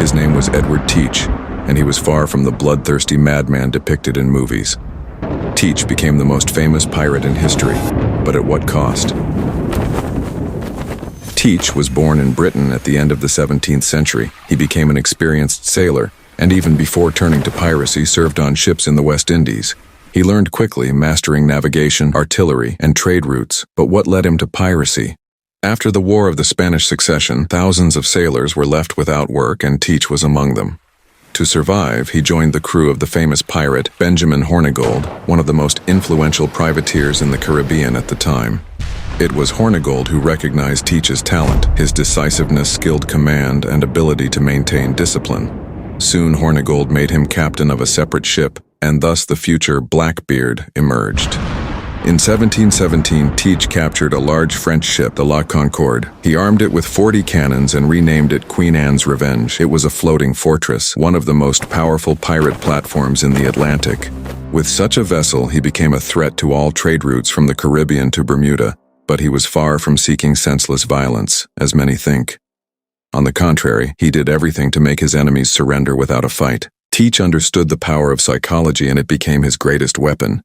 His name was Edward Teach, and he was far from the bloodthirsty madman depicted in movies. Teach became the most famous pirate in history, but at what cost? Teach was born in Britain at the end of the 17th century. He became an experienced sailor, and even before turning to piracy, served on ships in the West Indies. He learned quickly, mastering navigation, artillery, and trade routes. But what led him to piracy? After the War of the Spanish Succession, thousands of sailors were left without work, and Teach was among them. To survive, he joined the crew of the famous pirate Benjamin Hornigold, one of the most influential privateers in the Caribbean at the time. It was Hornigold who recognized Teach's talent, his decisiveness, skilled command, and ability to maintain discipline. Soon Hornigold made him captain of a separate ship, and thus the future Blackbeard emerged. In 1717, Teach captured a large French ship, the La Concorde. He armed it with 40 cannons and renamed it Queen Anne's Revenge. It was a floating fortress, one of the most powerful pirate platforms in the Atlantic. With such a vessel, he became a threat to all trade routes from the Caribbean to Bermuda, but he was far from seeking senseless violence, as many think. On the contrary, he did everything to make his enemies surrender without a fight. Teach understood the power of psychology, and it became his greatest weapon.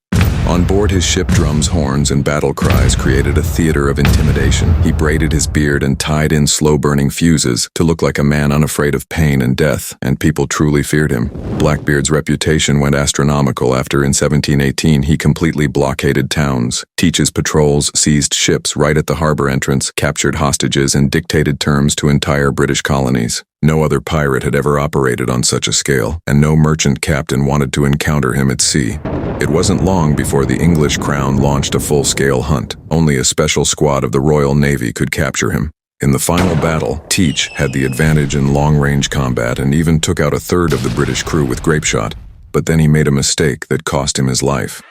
On board his ship, drums, horns, and battle cries created a theater of intimidation. He braided his beard and tied in slow-burning fuses to look like a man unafraid of pain and death, and people truly feared him. Blackbeard's reputation went astronomical after, in 1718, he completely blockaded towns. Teach's patrols seized ships right at the harbor entrance, captured hostages, and dictated terms to entire British colonies. No other pirate had ever operated on such a scale, and no merchant captain wanted to encounter him at sea. It wasn't long before the English crown launched a full-scale hunt. Only a special squad of the Royal Navy could capture him. In the final battle, Teach had the advantage in long-range combat and even took out a third of the British crew with grapeshot. But then he made a mistake that cost him his life.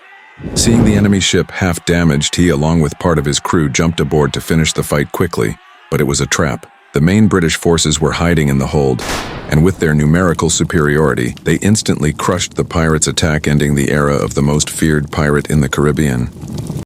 Seeing the enemy ship half damaged, he, along with part of his crew, jumped aboard to finish the fight quickly. But it was a trap. The main British forces were hiding in the hold, and with their numerical superiority, they instantly crushed the pirates' attack, ending the era of the most feared pirate in the Caribbean.